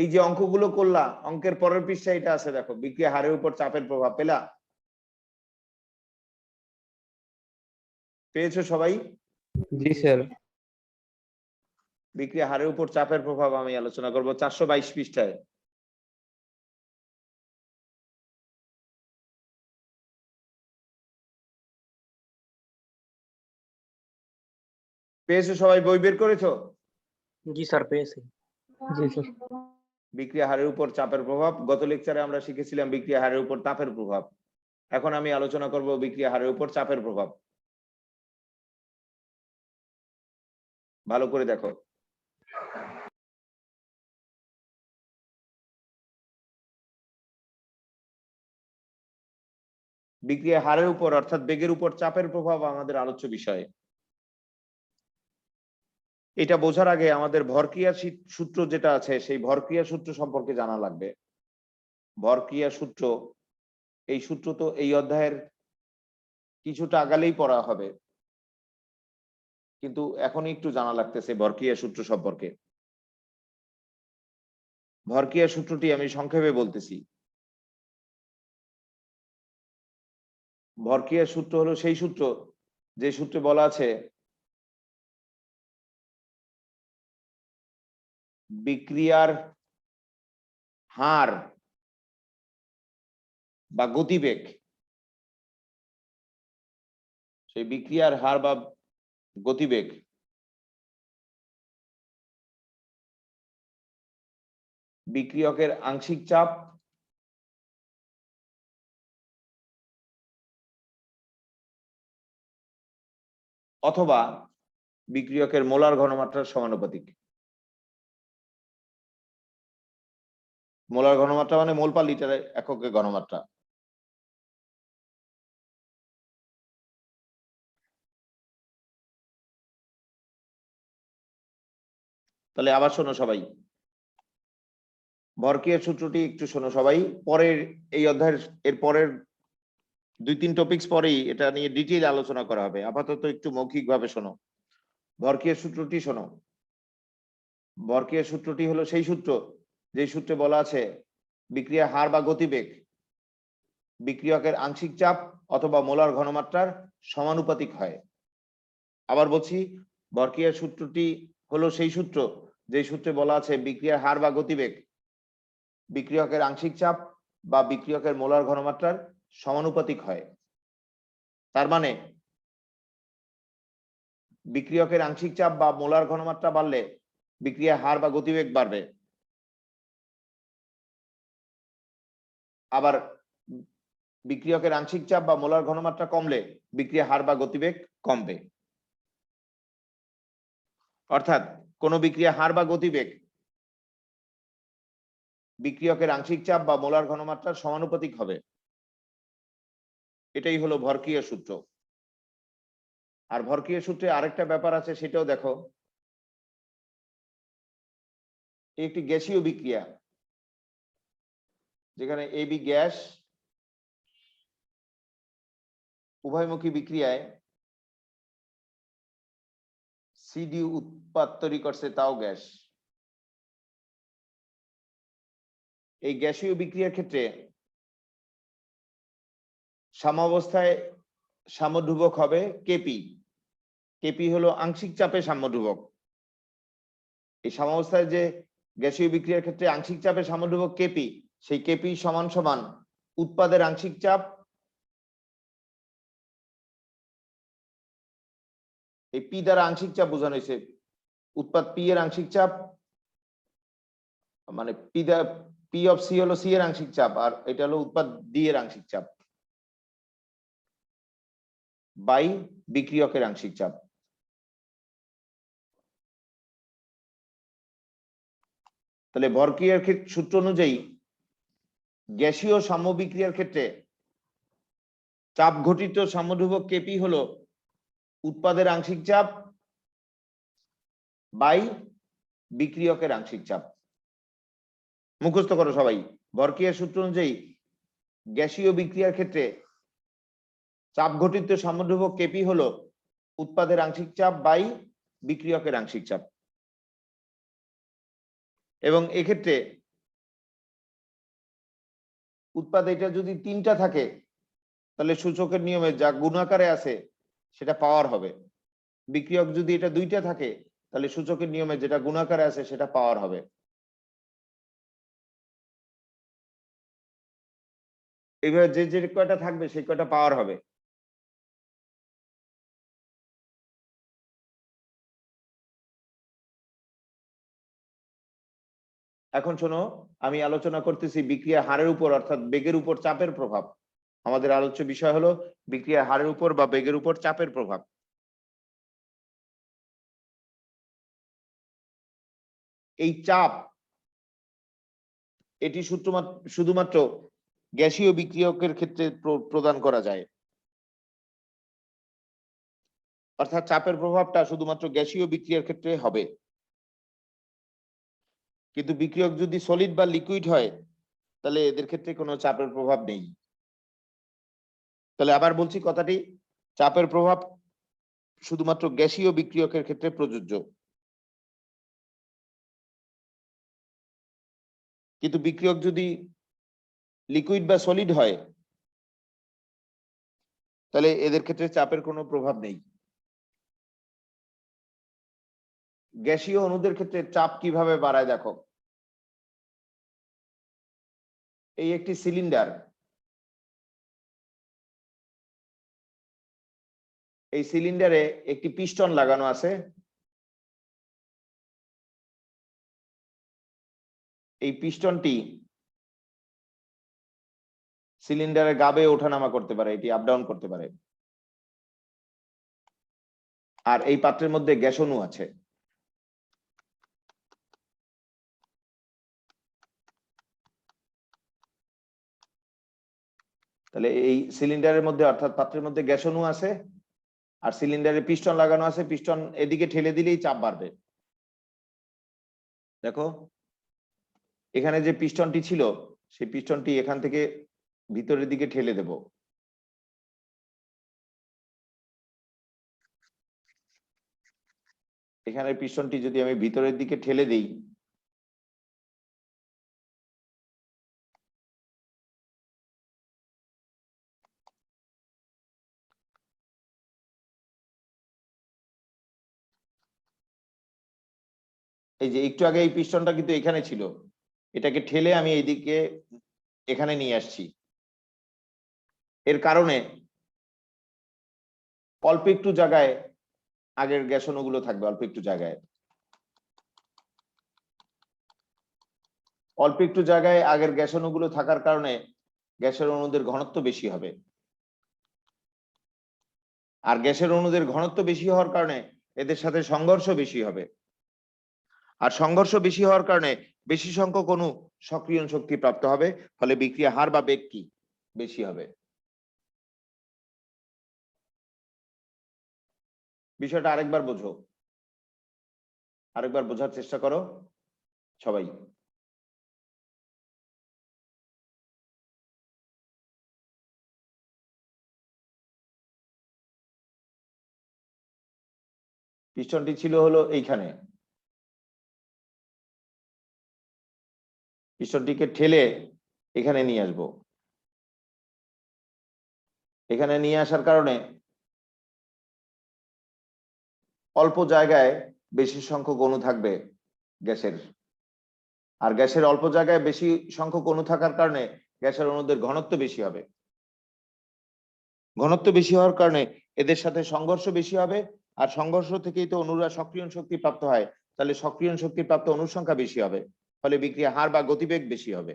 এই যে অঙ্কগুলো করলা, অঙ্কের পরের পৃষ্ঠায় এটা আছে, দেখো বিক্রিয়া হারের উপর চাপের প্রভাব পেলা, পেয়েছো সবাই? জি স্যার। বিক্রিয়া হারের উপর চাপের প্রভাব আমি আলোচনা করব 422 পৃষ্ঠায়। পেয়েছো সবাই? বই বের করেছো? জি স্যার পেয়েছি। জি স্যার। বিক্রিয়া হারের উপর চাপের প্রভাব, গত লেকচারে আমরা শিখেছিলাম বিক্রিয়া হারের উপর তাপের প্রভাব। এখন আমি আলোচনা করব বিক্রিয়া হারের উপর চাপের প্রভাব। ভালো করে দেখো। বিক্রিয়া হারের উপর অর্থাৎ বেগের উপর চাপের প্রভাব আমাদের আলোচ্য বিষয়। এটা বোঝার আগে আমাদের ভরক্রিয়া সূত্র যেটা আছে সেই ভরক্রিয়া সূত্র সম্পর্কে জানা লাগবে। ভরক্রিয়া সূত্র, এই সূত্র তো এই অধ্যায়ের কিছুটা আগালেই পড়া হবে, কিন্তু এখনই একটু জানা লাগতেছে ভরক্রিয়া সূত্র সম্পর্কে। ভরক্রিয়া সূত্রটি আমি সংক্ষেপে বলতেছি। ভরক্রিয়া সূত্র হলো সেই সূত্র যে সূত্রে বলা আছে বিক্রিয়ার হার বা গতিবেগ, সেই বিক্রিয়ার হার বা গতিবেগ বিক্রিয়কের আংশিক চাপ অথবা বিক্রিয়কের মোলার ঘনমাত্রার সমানুপাতিক। মোলার ঘনমাত্রা মানে মোল পার লিটারের এককে ঘনমাত্রা। তাহলে আবার শোনো সবাই, ভরক্রিয়া সূত্রটি একটু শোনো সবাই। পরের এই অধ্যায়ের এর পরের 2-3 টপিকস পরেই এটা নিয়ে ডিটেইল আলোচনা করা হবে, আপাতত একটু মৌখিকভাবে শোনো। ভরক্রিয়া সূত্রটি শোনো। ভরক্রিয়া সূত্রটি হলো সেই সূত্র যে সূত্রে বলা আছে বিক্রিয়ার হার বা গতিবেগ বিক্রিয়কের আংশিক চাপ অথবা মোলার ঘনমাত্রার সমানুপাতিক হয়। আবার বলছি, ভরক্রিয়া সূত্রটি হলো সেই সূত্র যে সূত্রে বলা আছে বিক্রিয়ার হার বা গতিবেগ বিক্রিয়কের আংশিক চাপ বা বিক্রিয়কের মোলার ঘনমাত্রার সমানুপাতিক হয়। তার মানে বিক্রিয়কের আংশিক চাপ বা মোলার ঘনমাত্রা বাড়লে বিক্রিয়ার হার বা গতিবেগ বাড়বে, আবার বিক্রিয়কের আংশিক চাপ বা মোলার ঘনমাত্রা কমলে বিক্রিয়ার হার বা গতিবেগ কমবে। অর্থাৎ কোন বিক্রিয়া হার বা গতিবেগ বিক্রিয়কের আংশিক চাপ বা মোলার ঘনমাত্রার সমানুপাতিক হবে। এটাই হলো ভরক্রিয়া সূত্র। আর ভরক্রিয়া সূত্রে আরেকটা ব্যাপার আছে, সেটাও দেখো। একটি গ্যাসীয় বিক্রিয়া যেখানে এবি গ্যাস উভয়মুখী বিক্রিয়ায় সিডি উৎপাদ তৈরি করছে, তাও গ্যাস। এই গ্যাসীয় বিক্রিয়ার ক্ষেত্রে সাম্যাবস্থায় সাম্যধ্রুবক হবে কেপি। কেপি হলো আংশিক চাপে সাম্যধ্রুবক। এই সাম্যাবস্থায় যে গ্যাসীয় বিক্রিয়ার ক্ষেত্রে আংশিক চাপে সাম্যধ্রুবক কেপি, সেই কেপি সমান সমান উৎপাদের আংশিক চাপ, এই পি দ্বারা আংশিক চাপ বোঝানো হয়েছে, উৎপাদ পি এর আংশিক চাপ মানে পি অফ সি হলো সি এর আংশিক চাপ, আর এটা হলো উৎপাদ ডি এর আংশিক চাপ বাই বিক্রিয়কের আংশিক চাপ। তাহলে ভরক্রিয়ার সূত্র অনুযায়ী গ্যাসীয় সাম্য বিক্রিয়ার ক্ষেত্রে চাপ ঘটিত সাম্যধ্রুবক কেপি হলো উৎপাদের আংশিক চাপ বাই বিক্রিয়কের আংশিক চাপ। মুখস্থ করো সবাই। ভরক্রিয়ার সূত্র অনুযায়ী গ্যাসীয় বিক্রিয়ার ক্ষেত্রে চাপ ঘটিত সাম্যধ্রুবক কেপি হলো উৎপাদের আংশিক চাপ বাই বিক্রিয়কের আংশিক চাপ। এবং এক্ষেত্রে উৎপাদ এটা যদি 3টা থাকে তাহলে সূচকের নিয়মে যা গুণাকারে আছে সেটা পাওয়ার হবে। বিক্রিয়ক যদি এটা 2টা থাকে তাহলে সূচকের নিয়মে যেটা গুণাকারে আছে সেটা পাওয়ার হবে। এইভাবে যে যে কয়টা থাকবে সেই কয়টা পাওয়ার হবে। এখন শোনো, আমি আলোচনা করতেছি বিক্রিয়া হারের উপর অর্থাৎ বেগের উপর চাপের প্রভাব। আমাদের আলোচ্য বিষয় হলো বিক্রিয়া হারের উপর বা বেগের উপর চাপের প্রভাব। এই চাপ এটি শুধুমাত্র গ্যাসীয় বিক্রিয়কের ক্ষেত্রে প্রদান করা যায়, অর্থাৎ চাপের প্রভাবটা শুধুমাত্র গ্যাসীয় বিক্রিয়ার ক্ষেত্রে হবে। কিন্তু বিক্রিয়ক যদি সলিড বা লিকুইড হয় তাহলে এদের ক্ষেত্রে কোনো চাপের প্রভাব নেই। তাহলে আবার বলছি কথাটি, চাপের প্রভাব শুধুমাত্র গ্যাসীয় বিক্রিয়কের ক্ষেত্রে প্রযোজ্য। কিন্তু বিক্রিয়ক যদি লিকুইড বা সলিড হয় তাহলে এদের ক্ষেত্রে চাপের কোনো প্রভাব নেই। গ্যাসীয় অণুদের ক্ষেত্রে চাপ কিভাবে বাড়ায় দেখো। এই একটি সিলিন্ডার, এই সিলিন্ডারে একটি পিস্টন লাগানো আছে। এই পিস্টনটি সিলিন্ডারে গাবে ওঠানামা করতে পারে, এটি আপ ডাউন করতে পারে। আর এই পাত্রের মধ্যে গ্যাস অণু আছে। তাহলে এই সিলিন্ডারের মধ্যে অর্থাৎ পাত্রের মধ্যে গ্যাস অণু আছে আর সিলিন্ডারে পিস্টন লাগানো আছে। পিস্টন এদিকে ঠেলে দিলেই চাপ বাড়বে। দেখো এখানে যে পিস্টনটি ছিল সেই পিস্টনটি এখান থেকে ভিতরের দিকে ঠেলে দেব। এখানে পিস্টনটি যদি আমি ভিতরের দিকে ঠেলে দিই এই যে একটু আগে এই পিস্টনটা কিন্তু এখানে ছিল, এটাকে ঠেলে আমি এইদিকে এখানে নিয়ে আসছি। এর কারণে অল্প একটু জায়গায় আগের গ্যাস অণুগুলো থাকবে, অল্প একটু জায়গায়। অল্প একটু জায়গায় আগের গ্যাস অণুগুলো থাকার কারণে গ্যাসের অণুদের ঘনত্ব বেশি হবে। আর গ্যাসের অণুদের ঘনত্ব বেশি হওয়ার কারণে এদের সাথে সংঘর্ষ বেশি হবে। আর সংঘর্ষ বেশি হওয়ার কারণে বেশি সংখ্যক অণু সক্রিয়ণ শক্তি প্রাপ্ত হবে, ফলে বিক্রিয়া হার বা বেগ কি বেশি হবে। বিষয়টা আরেকবার বোঝো, আরেকবার বোঝার চেষ্টা করো সবাই। পিস্টনটি ছিল হলো এইখানে, পিস্টনটিকে ঠেলে এখানে নিয়ে আসবো। এখানে নিয়ে আসার কারণে অল্প জায়গায় বেশি সংখ্যক অণু থাকবে গ্যাসের। আর গ্যাসের অল্প জায়গায় বেশি সংখ্যক অণু থাকার কারণে গ্যাসের অণুদের ঘনত্ব বেশি হবে। ঘনত্ব বেশি হওয়ার কারণে এদের সাথে সংঘর্ষ বেশি হবে। আর সংঘর্ষ থেকেই তো অণুরা সক্রিয়ণ শক্তি প্রাপ্ত হয়, তাহলে সক্রিয়ণ শক্তি প্রাপ্ত অণুর সংখ্যা বেশি হবে, ফলে বিক্রিয়া হার বা গতিবেগ বেশি হবে।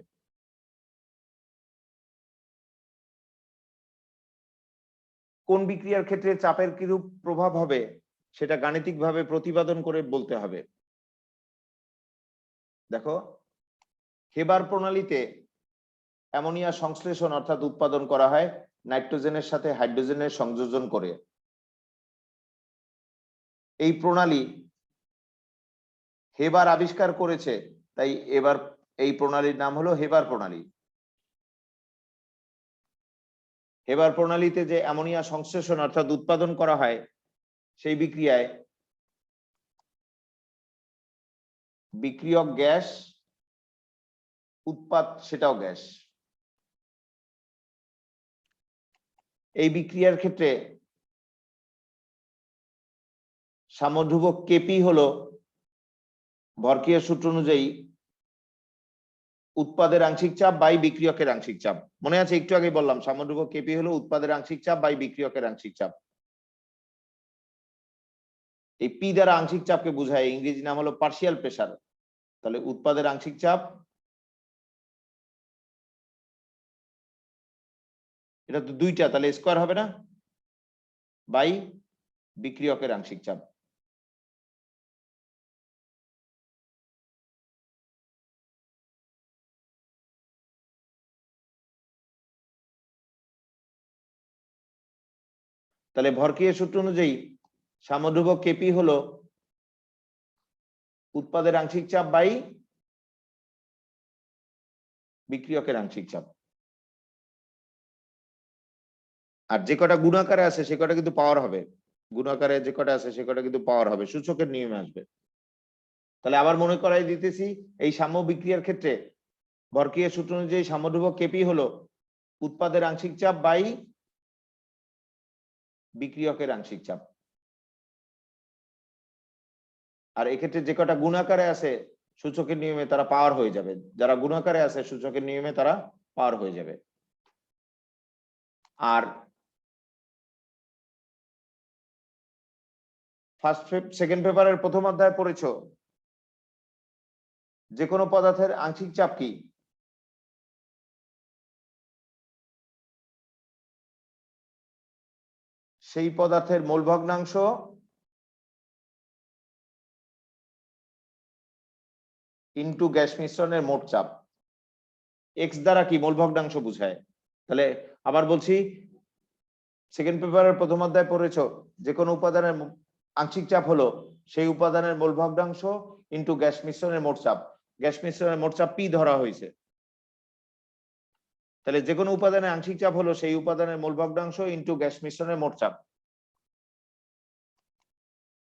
কোন বিক্রিয়ার ক্ষেত্রে চাপের কিরূপ প্রভাব হবে সেটা গাণিতিকভাবে প্রতিপাদন করে বলতে হবে। দেখো হেবার প্রণালীতে অ্যামোনিয়া সংশ্লেষণ অর্থাৎ উৎপাদন করা হয় নাইট্রোজেনের সাথে হাইড্রোজেনের সংযোজন করে। এই প্রণালী হেবার আবিষ্কার করেছে, তাই এবার এই প্রণালীর নাম হলো হেবার প্রণালী। হেবার প্রণালীতে যে অ্যামোনিয়া সংশ্লেষণ অর্থাৎ উৎপাদন করা হয় সেই বিক্রিয়ায় বিক্রিয়ক গ্যাস, উৎপাদ সেটাও গ্যাস। এই বিক্রিয়ার ক্ষেত্রে সাম্যধ্রুবক কেপি হলো ভরক্রিয়ার সূত্র অনুযায়ী উৎপাদের আংশিক চাপ বাই বিক্রিয়কের আংশিক চাপ। মনে আছে একটু আগে বললাম সাম্যধ্রুবক কেপি হলো উৎপাদের আংশিক চাপ বাই বিক্রিয়কের আংশিক চাপ। এই পি দ্বারা আংশিক চাপকে বোঝায়, ইংরেজি নাম হলো পার্শিয়াল প্রেসার। তাহলে উৎপাদের আংশিক চাপ, এটা তো দুইটা, তাহলে স্কয়ার হবে না, বাই বিক্রিয়কের আংশিক চাপ। তাহলে ভরক্রিয়ার সূত্র অনুযায়ী সাম্যধ্রুবক কেপি হলো উৎপাদের আংশিক চাপ বাই বিক্রিয়কের আংশিক চাপ। আর যে কটা গুণাকারে আছে সে কটা কিন্তু পাওয়ার হবে, গুণাকারে যে কটা আছে সে কটা কিন্তু পাওয়ার হবে, সূচকের নিয়মে আসবে। তাহলে আবার মনে করাই দিতেছি, এই সাম্য বিক্রিয়ার ক্ষেত্রে ভরক্রিয়ার সূত্র অনুযায়ী সাম্যধ্রুবক কেপি হলো উৎপাদের আংশিক চাপ বাই বিক্রিয়কের আংশিক চাপ। আর এক্ষেত্রে যে কটা গুণাকারে আছে সূচকের নিয়মে তারা পাওয়ার হয়ে যাবে, যারা গুণাকারে আছে সূচকের নিয়মে তারা পাওয়ার হয়ে যাবে। আর সেকেন্ড পেপারের প্রথম অধ্যায় পড়েছো যে কোনো পদার্থের আংশিক চাপ কি? সেই পদার্থের মোল ভগ্নাংশ ইনটু গ্যাস মিশ্রণের মোট চাপ। এক্স দ্বারা কি মোল ভগ্নাংশ বুঝায়। তাহলে আবার বলছি, সেকেন্ড পেপারের প্রথম অধ্যায় পড়েছো যে কোনো উপাদানের আংশিক চাপ হলো সেই উপাদানের মোল ভগ্নাংশ ইনটু গ্যাস মিশ্রণের মোট চাপ। গ্যাস মিশ্রণের মোট চাপ পি ধরা হয়েছে। তাহলে যে কোনো উপাদানের আংশিক চাপ হলো সেই উপাদানের মোল ভগ্নাংশ ইনটু গ্যাস মিশ্রণের মোট চাপ।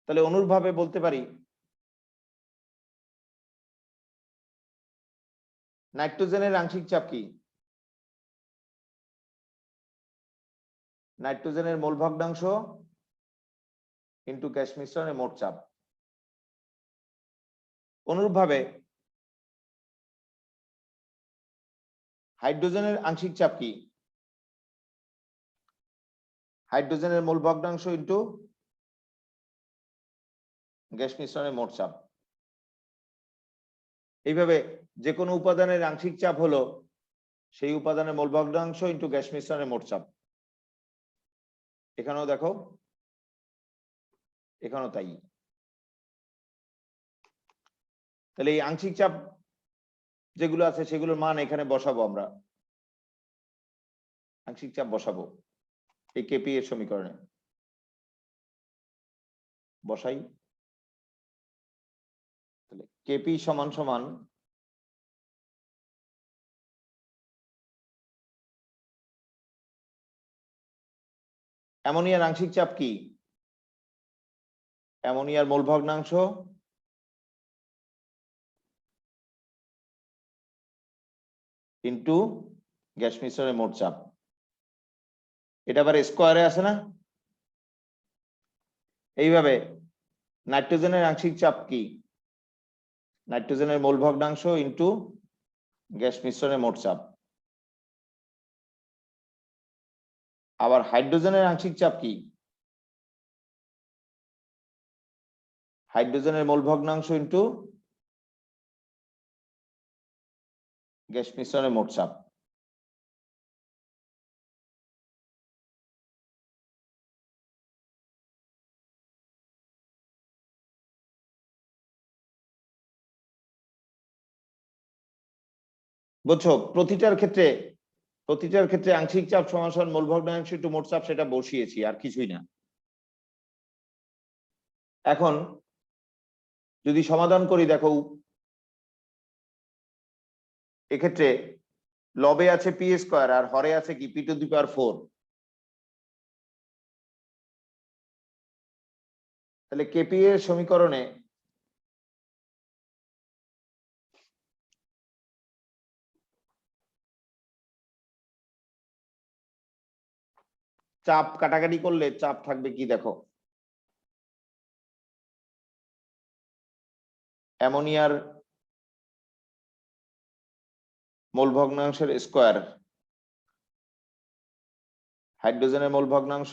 তাহলে অনুরূপভাবে বলতে পারি নাইট্রোজেনের আংশিক চাপ কি? নাইট্রোজেনের মোল ভগ্নাংশ ইনটু গ্যাস মিশ্রণের মোট চাপ। অনুরূপভাবে হাইড্রোজেনের আংশিক চাপ কি? হাইড্রোজেনের মোল ভগ্নাংশ ইনটু গ্যাস মিশ্রণের মোট চাপ। এইভাবে যে কোনো উপাদানের আংশিক চাপ হলো সেই উপাদানের মোল ভগ্নাংশ ইনটু গ্যাস মিশ্রণের মোট চাপ। এখানেও দেখো, এখানেও তাই। তাহলে এই আংশিক চাপ যেগুলো আছে সেগুলোর মান এখানে বসাবো আমরা, আংশিক চাপ বসাবো এই কেপি এর সমীকরণে বসাই। তাহলে কেপি সমান সমান অ্যামোনিয়ার আংশিক চাপ কি? অ্যামোনিয়ার মোল ভগ্নাংশ ইনটু গ্যাস মিশ্রণের মোট চাপ। এটা আবার স্কয়ারে আছে না? এইভাবে নাইট্রোজেনের আংশিক চাপ কি? নাইট্রোজেনের মোল ভগ্নাংশ ইনটু গ্যাস মিশ্রণের মোট চাপ। আবার হাইড্রোজেনের আংশিক চাপ কি? হাইড্রোজেনের মোল ভগ্নাংশ ইনটু গ্যাস মিশ্রণের মোট চাপ। বুঝছো? প্রতিটার ক্ষেত্রে আংশিক চাপ সমান সমান মোল ভগ্নাংশ ইনটু মোট চাপ, সেটা বসিয়েছি, আর কিছুই না। এখন যদি সমাধান করি, দেখো এক্ষেত্রে লবে আছে পি স্কয়ার আর হরে আছে কি পি টু দি পাওয়ার 4। তাহলে কেপি এর সমীকরণে চাপ কাটাকাটি করলে চাপ থাকবে কি দেখো, অ্যামোনিয়ার মোল ভগ্নাংশের স্কয়ার, হাইড্রোজেনের মোল ভগ্নাংশ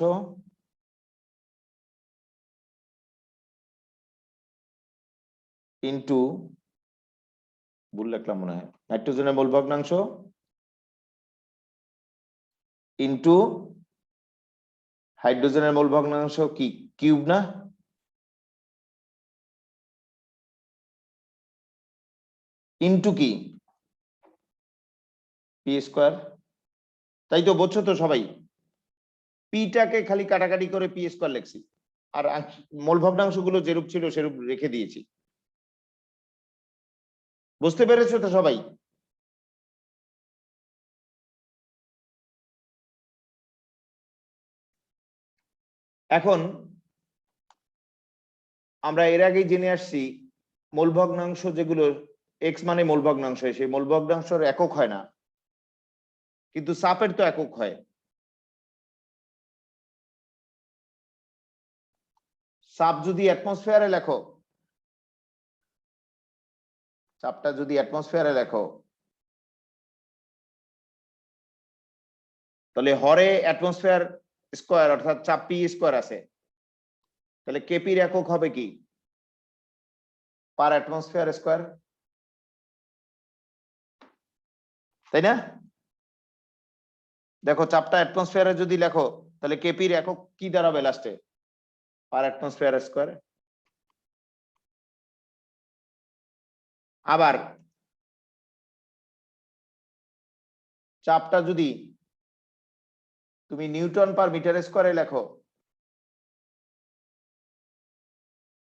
ইন্টু, ভুল লিখলাম মনে হয়, নাইট্রোজেনের মোল ভগ্নাংশ ইন্টু হাইড্রোজেনের মোল ভগ্নাংশ কি কিউব না, ইন্টু কি পি স্কয়ার। তাই তো বুঝছো তো সবাই, পিটাকে খালি কাটাকাটি করে পি স্কয়ার লিখছি, আর মোল ভগ্নাংশ গুলো যেরূপ ছিল সেরূপ রেখে দিয়েছি। বুঝতে পেরেছো তো সবাই? এখন আমরা এর আগেই জেনে আসছি মোল ভগ্নাংশ যেগুলো এক্স মানে মোল ভগ্নাংশ, সেই মোল ভগ্নাংশের একক হয় না, কিন্তু চাপের তো একক হয়। চাপ যদি অ্যাটমসফিয়ারে লেখো, চাপটা যদি অ্যাটমসফিয়ারে লেখো, তাহলে হরে অ্যাটমসফিয়ার স্কয়ার অর্থাৎ চাপ পি স্কয়ার আছে, তাহলে কেপির একক হবে কি পার অ্যাটমসফিয়ার স্কয়ার, তাই না? দেখো চাপটা অ্যাটমসফিয়ারে যদি লেখো তাহলে কেপির একক কি দাঁড়াবে লাস্টে, পার অ্যাটমসফিয়ার স্কয়ার। আবার চাপটা যদি তুমি নিউটন পার মিটার স্কয়ারে লেখো,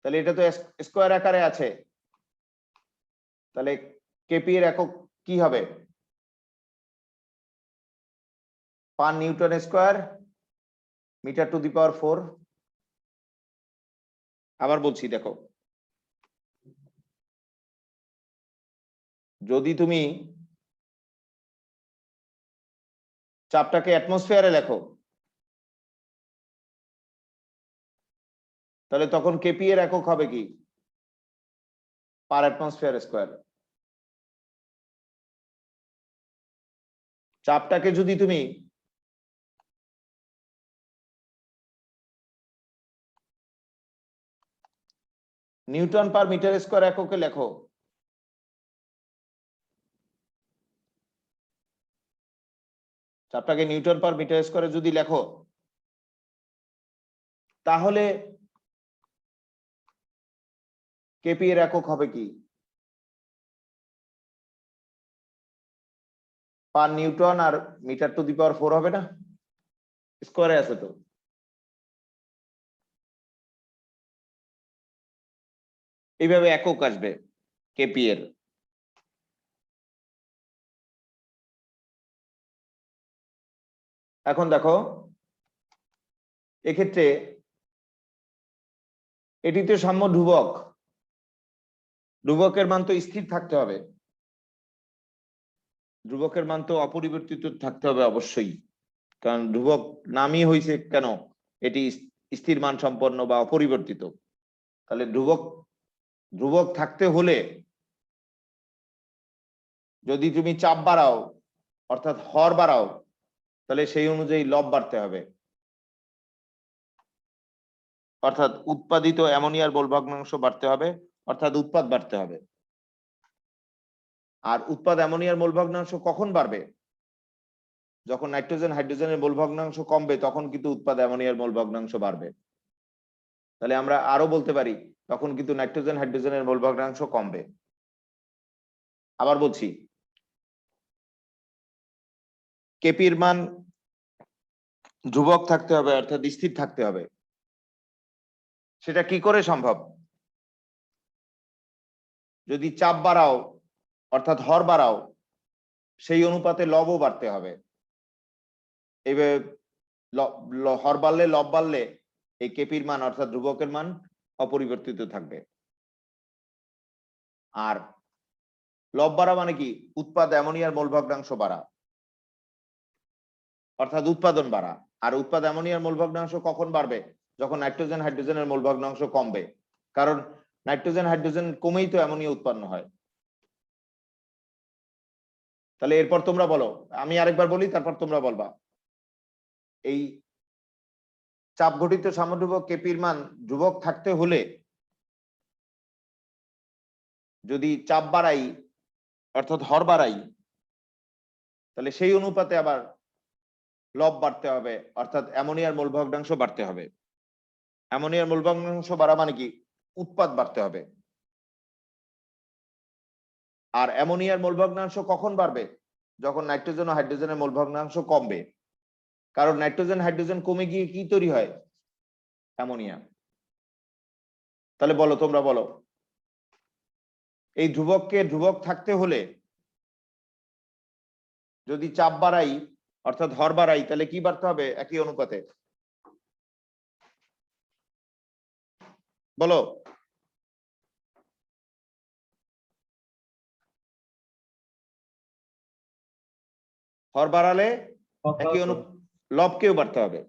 তাহলে এটা তো স্কয়ার আকারে আছে, তাহলে কেপি এর একক কি হবে per newton square metre to the power 4। আবার বলছি দেখো, যদি তুমি চাপটাকে অ্যাটমসফিয়ারে লেখো তাহলে তখন কেপি এর একক হবে কি পার অ্যাটমসফিয়ার স্কয়ার। চাপটাকে যদি তুমি নিউটন পার মিটার স্কয়ার এককে লেখো চাপটাকে নিউটন পার মিটার স্কয়ারে যদি লেখো তাহলে কেপি এর একক হবে কি পার নিউটন আর মিটার টু দি পাওয়ার 4 হবে না, স্কয়ারে আছে তো। এইভাবে একক আসবে কেপি এর। এখন দেখো এক্ষেত্রে এটি তো সাম্য ধ্রুবক, ধ্রুবকের মান তো স্থির থাকতে হবে, ধ্রুবকের মান তো অপরিবর্তিত থাকতে হবে অবশ্যই, কারণ ধ্রুবক নামই হয়েছে কেন, এটি স্থির মান সম্পন্ন বা অপরিবর্তিত। তাহলে ধ্রুবক ধ্রুবক থাকতে হলে যদি তুমি চাপ বাড়াও অর্থাৎ হর বাড়াও তাহলে সেই অনুযায়ী লব বাড়তে হবে, অর্থাৎ উৎপাদিত অ্যামোনিয়ার মোল ভগ্নাংশ বাড়তে হবে, অর্থাৎ উৎপাদ বাড়তে হবে। আর উৎপাদ অ্যামোনিয়ার মোল ভগ্নাংশ কখন বাড়বে, যখন নাইট্রোজেন হাইড্রোজেনের মোল ভগ্নাংশ কমবে তখন কিন্তু উৎপাদ অ্যামোনিয়ার মোল ভগ্নাংশ বাড়বে। তাহলে আমরা আরো বলতে পারি তখন কিন্তু নাইট্রোজেন হাইড্রোজেনের মোল ভগ্নাংশ কমবে। আবার বলছি, কেপির মান ধ্রুবক থাকতে হবে অর্থাৎ স্থির থাকতে হবে। সেটা কি করে সম্ভব, যদি চাপ বাড়াও অর্থাৎ হর বাড়াও সেই অনুপাতে লবও বাড়তে হবে। এইভাবে হর বাড়লে লব বাড়লে এই কেপির মান অর্থাৎ ধ্রুবকের মান অপরিবর্তিত থাকবে। আর লব বাড়া মানে কি উৎপাদ অ্যামোনিয়ার মোল ভগ্নাংশ বাড়া অর্থাৎ উৎপাদন বাড়া। আর উৎপাদ অ্যামোনিয়ার মোল ভগ্নাংশ কখন বাড়বে? যখন নাইট্রোজেন হাইড্রোজেনের মোল ভগ্নাংশ কমবে, কারণ নাইট্রোজেন হাইড্রোজেন কমেই তো অ্যামোনিয়া উৎপন্ন হয়। তাহলে এরপর তোমরা বলো, আমি আরেকবার বলি তারপর তোমরা বলবা। এই চাপ ঘটিত সাম্যধ্রুবক কেপির মান ধ্রুবক থাকতে হলে যদি চাপ বাড়াই অর্থাৎ হর বাড়াই, তাহলে সেই অনুপাতে আবার লব বাড়তে হবে, অর্থাৎ অ্যামোনিয়ার মোল ভগ্নাংশ বাড়তে হবে। অ্যামোনিয়ার মোল ভগ্নাংশ বাড়া মানে কি? উৎপাদ বাড়তে হবে। আর অ্যামোনিয়ার মোল ভগ্নাংশ কখন বাড়বে? যখন নাইট্রোজেন ও হাইড্রোজেনের মোল ভগ্নাংশ কমবে, কারণ নাইট্রোজেন হাইড্রোজেন কমে গিয়ে কি তৈরি হয়? অ্যামোনিয়া। তাহলে বলো, তোমরা বলো, এই ধ্রুবককে ধ্রুবক থাকতে হলে যদি চাপ বাড়াই অর্থাৎ হর বাড়াই, তাহলে কি বাড়তে হবে একই অনুপাতে? বলো। হর বাড়ালে একই লবকেও বাড়তে হবে,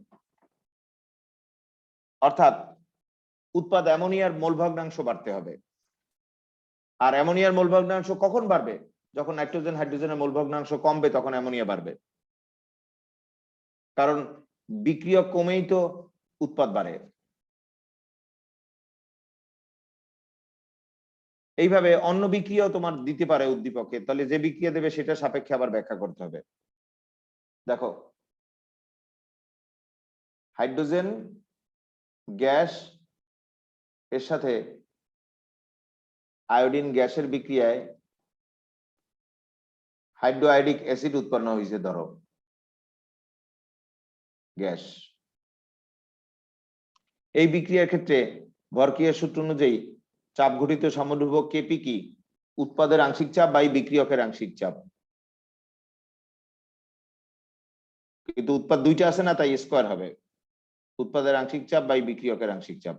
অর্থাৎ উৎপাদ অ্যামোনিয়ার মোল ভগ্নাংশ বাড়তে হবে। আর অ্যামোনিয়ার মোল ভগ্নাংশ কখন বাড়বে? যখন নাইট্রোজেন হাইড্রোজেনের মোল ভগ্নাংশ কমবে, তখন অ্যামোনিয়া বাড়বে, কারণ বিক্রিয়ক কমেই তো উৎপাদ বাড়ে। এইভাবে অন্য বিক্রিয়াও তোমার দিতে পারে উদ্দীপকে, তাহলে যে বিক্রিয়া দেবে সেটা সাপেক্ষে আবার ব্যাখ্যা করতে হবে। দেখো, হাইড্রোজেন গ্যাস এর সাথে আয়োডিন গ্যাসের বিক্রিয়ায় হাইড্রোআয়োডিক অ্যাসিড উৎপন্ন হয়েছে, ধরো গ্যাস। এই বিক্রিয়ার ক্ষেত্রে ভরক্রিয়ার সূত্র অনুযায়ী চাপ ঘটিত সাম্যধ্রুবক কেপি কি? উৎপাদের আংশিক চাপ বাই বিক্রিয়কের আংশিক চাপ। কিন্তু উৎপাদ দুইটা আছে না, তাই স্কয়ার হবে। উৎপাদের আংশিক চাপ বাই বিক্রিয়কের আংশিক চাপ।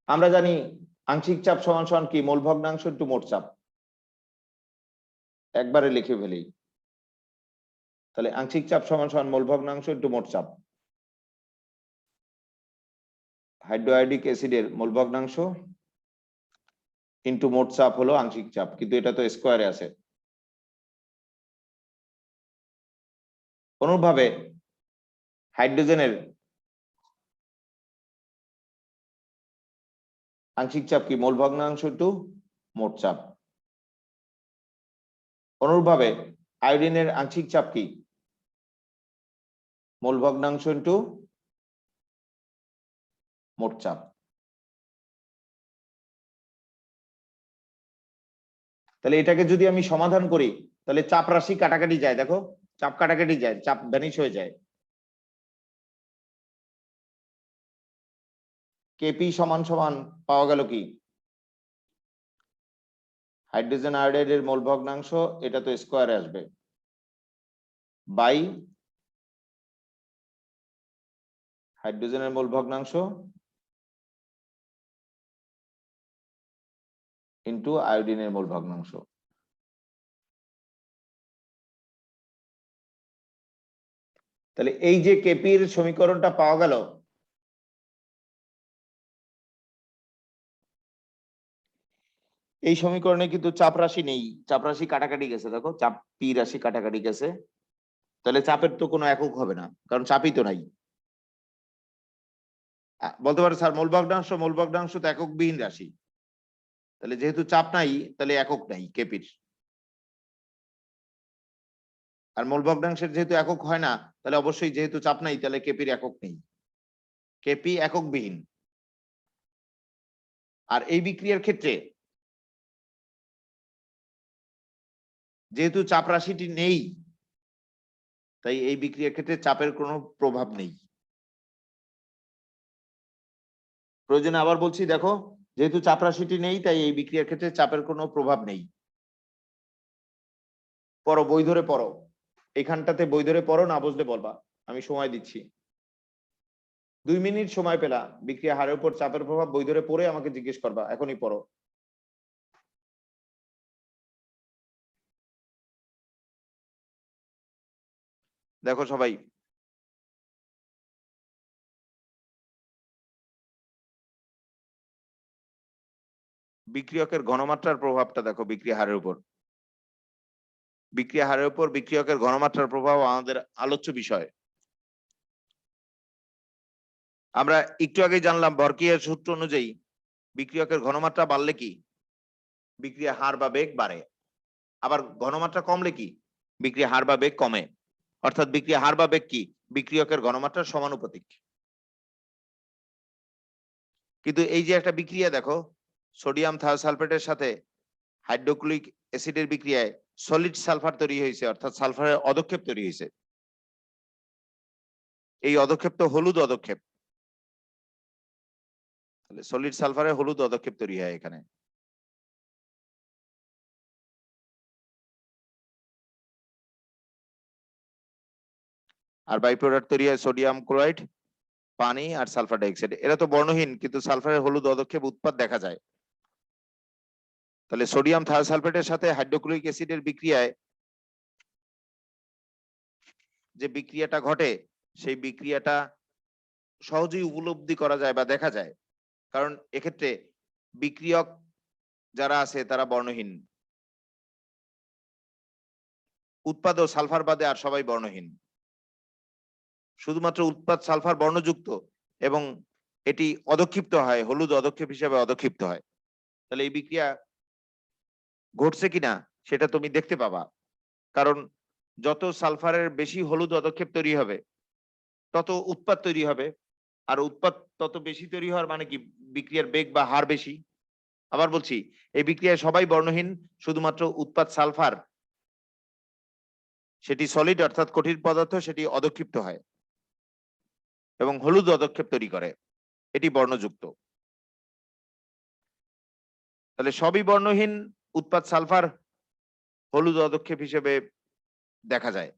আমরা জানি আংশিক চাপ সমান সমান কি? মোল ভগ্নাংশ ইনটু মোট চাপ। একবারে লিখে ফেলি, তাহলে আংশিক চাপ সমান সমান মোল ভগ্নাংশ ইনটু মোট চাপ। হাইড্রোআয়োডিক অ্যাসিডের মোল ভগ্নাংশ ইনটু মোট চাপ হলো আংশিক চাপ, কিন্তু এটা তো স্কয়ারে আছে। অনুরূপভাবে হাইড্রোজেনের আংশিক চাপ কি? মোল ভগ্নাংশ ইনটু মোট চাপ। অনুরূপভাবে আয়োডিনের আংশিক চাপ কি? মোল ভগ্নাংশ ইনটু মোট চাপ। তাহলে এটাকে যদি আমি সমাধান করি, তাহলে চাপ রাশি কাটাকাটি যায়। দেখো, চাপ কাটাকাটি যায়, চাপ ভ্যানিশ হয়ে যায়। কেপি সমান সমান পাওয়া গেল কি? হাইড্রোজেন আয়োডাইডের মোল ভগ্নাংশ, এটা তো স্কয়ারে আসবে, বাই হাইড্রোজেনের মোল ভগ্নাংশ ইনটু আয়োডিনের মোল ভগ্নাংশ। তাহলে এই যে কেপির সমীকরণটা পাওয়া গেল, এই সমীকরণে কিন্তু চাপ রাশি নেই, চাপ রাশি কাটাকাটি গেছে। দেখো, চাপ পি রাশি কাটাকাটি গেছে, তাহলে চাপের তো কোনো একক হবে না, কারণ চাপই তো নাই। বলতে পারো স্যার মোল ভগ্নাংশ তো একক বিহীন রাশি, তাহলে যেহেতু চাপ নাই তাহলে একক নাই কেপির। আর মোল ভগ্নাংশের যেহেতু একক হয় না, তাহলে অবশ্যই যেহেতু চাপ নাই তাহলে কেপির একক নেই, কেপি একক বিহীন। আর এই বিক্রিয়ার ক্ষেত্রে যেহেতু চাপ রাশিটি নেই, তাই এই বিক্রিয়ার ক্ষেত্রে চাপের কোনো প্রভাব নেই। প্রয়োজনে আবার বলছি, দেখো, যেহেতু চাপ রাশিটি নেই তাই এই বিক্রিয়ার ক্ষেত্রে চাপের কোনো প্রভাব নেই। পড়ো, বই ধরে পড়ো, এখানটাতে বই ধরে পড়ো, না বুঝলে বলবা, আমি সময় দিচ্ছি। 2 মিনিট সময় পেলা, বিক্রিয়া হারের উপর চাপের প্রভাব বই ধরে পড়ে আমাকে জিজ্ঞেস করবা, এখনই পড়ো। দেখো সবাই, বিক্রিয়কের ঘনমাত্রার প্রভাবটা দেখো বিক্রিয়া হারের উপর। বিক্রিয়া হারের উপর বিক্রিয়কের ঘনমাত্রার প্রভাব আমাদের আলোচ্য বিষয়। আমরা একটু আগে জানলাম ভরকিয়ার সূত্র অনুযায়ী বিক্রিয়কের ঘনমাত্রা বাড়লে কি বিক্রিয়া হার বা বেগ বাড়ে, আবার ঘনমাত্রা কমলে কি বিক্রিয়া হার বা বেগ কমে। অর্থাৎ বিক্রিয়া হার বা বেগ কি বিক্রিয়কের ঘনমাত্রার সমানুপাতিক। কিন্তু এই যে একটা বিক্রিয়া দেখো, সোডিয়াম থায়োসালফেটের সাথে হাইড্রোক্লোরিক অ্যাসিডের বিক্রিয়ায় সলিড সালফার তৈরি হয়েছে, অর্থাৎ সালফারের অদক্ষেপ তৈরি হয়েছে। এই অদক্ষেপ তো হলুদ অদক্ষেপ, সলিড সালফারে হলুদ অদক্ষেপ তৈরি হয় এখানে। আর বাই প্রোডাক্ট তৈরি হয় সোডিয়াম ক্লোরাইড, পানি আর সালফার ডাইঅক্সাইড। এরা তো বর্ণহীন, কিন্তু সালফারের হলুদ অদক্ষেপ উৎপাদ দেখা যায়। তাহলে সোডিয়াম থায়োসালফেটের সাথে হাইড্রোক্লোরিক অ্যাসিডের বিক্রিয়ায় যে বিক্রিয়াটা ঘটে, সেই বিক্রিয়াটা সহজেই উপলব্ধি করা যায় বা দেখা যায়, কারণ এক্ষেত্রে বিক্রিয়ক যারা আছে তারা বর্ণহীন। উৎপাদ ও সালফার বাদে আর সবাই বর্ণহীন, শুধুমাত্র উৎপাদ সালফার বর্ণযুক্ত এবং এটি অদক্ষিপ্ত হয়, হলুদ অদক্ষেপ হিসেবে অদক্ষিপ্ত হয়। তাহলে এই বিক্রিয়া ঘটছে কিনা সেটা তুমি দেখতে পাবা, কারণ যত সালফারের বেশি হলুদ অদক্ষেপ তৈরি হবে তত উৎপাদ তৈরি হবে, আর উৎপাদ তত বেশি তৈরি হওয়ার মানে কি বিক্রিয়ার বেগ বা হার বেশি। আবার বলছি, এই বিক্রিয়ায় সবাই বর্ণহীন, শুধুমাত্র উৎপাদ সালফার, সেটি সলিড অর্থাৎ কঠিন পদার্থ, সেটি অদক্ষিপ্ত হয় এবং হলুদ অদক্ষেপ তৈরি করে, এটি বর্ণযুক্ত। তাহলে সবই বর্ণহীন, উৎপাদ সালফার হলুদ অদক্ষেপ হিসেবে দেখা যায়,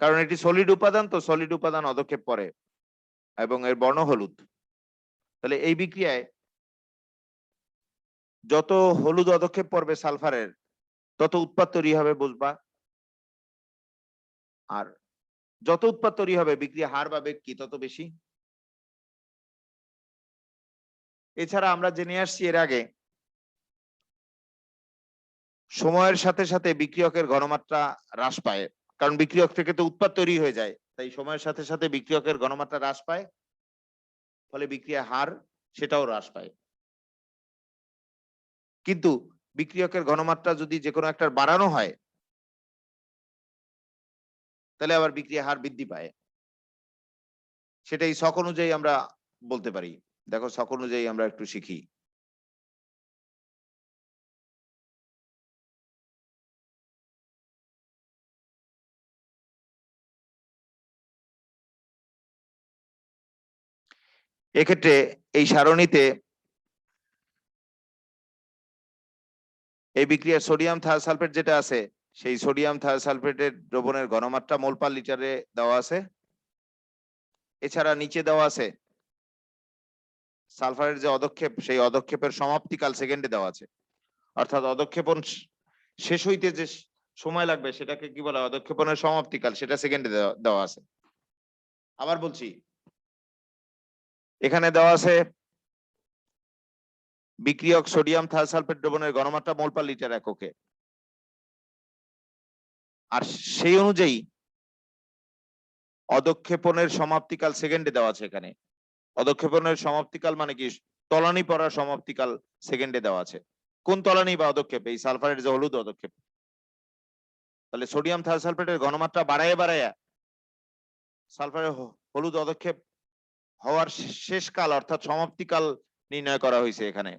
কারণ এটি সলিড উপাদান, তো সলিড উপাদান অদক্ষেপ করে এবং এর বর্ণ হলুদ। তাহলে এই বিক্রিয়ায় যত হলুদ অদক্ষেপ পড়বে সালফারের তত উৎপাদ তৈরি হবে বুঝবা, আর যত উৎপাদ তৈরি হবে বিক্রিয়া হার বা বেগ কি তত বেশি। এছাড়া আমরা জেনে আসছি এর আগে, সময়ের সাথে সাথে বিক্রিয়কের ঘনমাত্রা হ্রাস পায়, কারণ বিক্রিয়ক থেকে তো উৎপাদ তৈরি হয়ে যায়, তাই সময়ের সাথে সাথে বিক্রিয়কের ঘনমাত্রা হ্রাস পায়, ফলে বিক্রিয়া হার সেটাও হ্রাস পায়। কিন্তু বিক্রিয়কের ঘনমাত্রা যদি যে কোনো একটা বাড়ানো হয় তাহলে আবার বিক্রিয়া হার বৃদ্ধি পায়। সেটাই ছক অনুযায়ী আমরা বলতে পারি। দেখো ছক অনুযায়ী আমরা একটু শিখি। এক্ষেত্রে এই সারণীতে এই বিক্রিয়ার সোডিয়াম থায়োসালফেট যেটা আছে, সেই সোডিয়াম থায়োসালফেটের দ্রবণের ঘনমাত্রা মোল পার লিটারে দেওয়া আছে। এছাড়া নিচে দেওয়া আছে সালফারের যে অদক্ষেপ, সেই অদক্ষেপের সমাপ্তিকাল সেকেন্ডে দেওয়া আছে, অর্থাৎ অদক্ষেপণ শেষ হইতে যে সময় লাগবে সেটাকে কি বলা হয়, অদক্ষেপণের সমাপ্তিকাল, সেটা সেকেন্ডে দেওয়া আছে। আবার বলছি, এখানে দেওয়া আছে বিক্রিয়ক সোডিয়াম থায়োসালফেট দ্রবণের ঘনমাত্রা মোল পার লিটার এককে, আর সেই অনুযায়ী অদক্ষেপণের সমাপ্তিকাল সেকেন্ডে দেওয়া আছে। এখানে অদক্ষেপণের সমাপ্তিকাল মানে কি, তলানি পড়ার সমাপ্তিকাল সেকেন্ডে দেওয়া আছে। কোন তলানি বা অদক্ষেপ? এই সালফারের যে হলুদ অদক্ষেপ। তাহলে সোডিয়াম থায়োসালফেটের ঘনমাত্রা বাড়ায় বাড়ায় সালফারের হলুদ অদক্ষেপ হওয়ার শেষ কাল অর্থাৎ সমাপ্তিকাল নির্ণয় করা হয়েছে এখানে।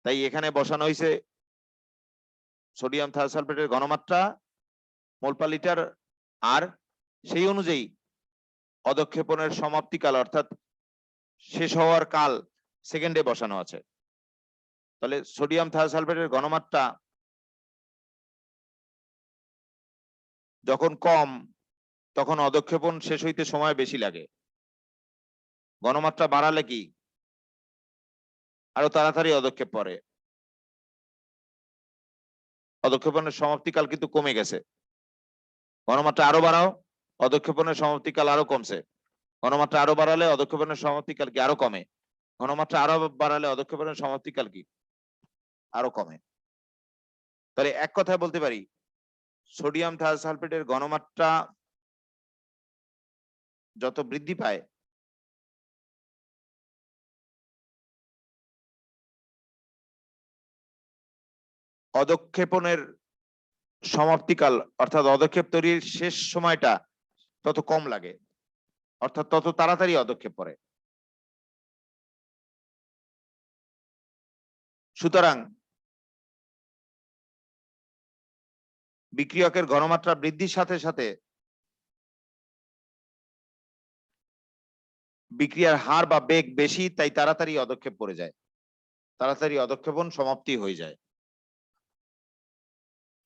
তাই এখানে বসানো হয়েছে সোডিয়াম থায়োসালফেটের ঘনমাত্রা মোল পার লিটার, আর সেই অনুযায়ী অদক্ষেপণের সমাপ্তিকাল অর্থাৎ শেষ হওয়ার কাল সেকেন্ডে বসানো আছে। তাহলে সোডিয়াম থায়োসালফেটের ঘনমাত্রা যখন কম তখন অধঃক্ষেপণ শেষ হইতে সময় বেশি লাগে। ঘনমাত্রা বাড়ালে কি আরো তাড়াতাড়ি অধঃক্ষেপ পড়ে। অধঃক্ষেপণের সমাপ্তিকাল কিন্তু কমে গেছে। ঘনমাত্রা আরো বাড়াও, অধঃক্ষেপণের সমাপ্তিকাল আরো কমছে। ঘনমাত্রা আরো বাড়ালে অধঃক্ষেপণের সমাপ্তিকাল কি আরো কমে। ঘনমাত্রা আরো বাড়ালে অধঃক্ষেপণের সমাপ্তিকাল কি আরো কমে। তাহলে এক কথায় বলতে পারি সোডিয়াম থায়োসালফেটের ঘনমাত্রা যত বৃদ্ধি পায় অধঃক্ষেপণের সমাপ্তিকাল অর্থাৎ অধঃক্ষেপ তৈরির শেষ সময়টা তত কম লাগে, অর্থাৎ তত তাড়াতাড়ি অধঃক্ষেপ পড়ে। সুতরাং বিক্রিয়কের ঘনমাত্রা বৃদ্ধির সাথে সাথে বিক্রিয়ার হার বা বেগ বেশি, তাই তাড়াতাড়ি অধঃক্ষেপ পড়ে যায়, তাড়াতাড়ি অধঃক্ষেপণ সমাপ্তি হয়ে যায়।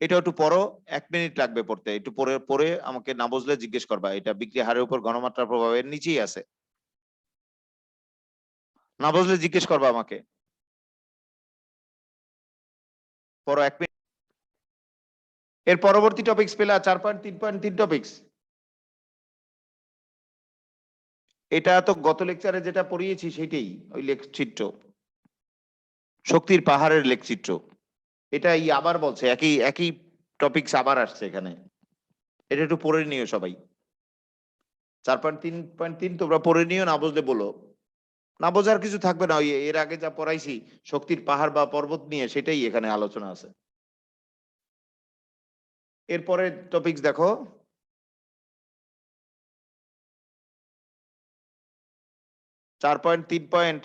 এটা একটু পড়ো, 1 মিনিট লাগবে পড়তে। একটু পরে পরে আমাকে না বুঝলে জিজ্ঞেস করবা। এটা বিক্রিয়া হারের উপর ঘনমাত্রার প্রভাবের নিচেই আছে, না বুঝলে জিজ্ঞেস করবা আমাকে। পড়ো 1 মিনিট। এর পরবর্তী টপিকস পেলা 4.3.3 টপিকস। এটা তো গত লেকচারে যেটা পড়িয়েছি সেটাই, ওই লেখচিত্র, শক্তির পাহাড়ের লেখচিত্র। এটাই আবার বলছে, একই একই টপিকস আবার আসছে এখানে। এটা একটু পড়ে নিও সবাই। 4.3.3 তোমরা পড়ে নিও, না বুঝলে বলো। না বোঝার কিছু থাকবে না, ওই এর আগে যা পড়াইছি শক্তির পাহাড় বা পর্বত নিয়ে সেটাই এখানে আলোচনা আছে। এরপরে টপিকস দেখো, চার পয়েন্ট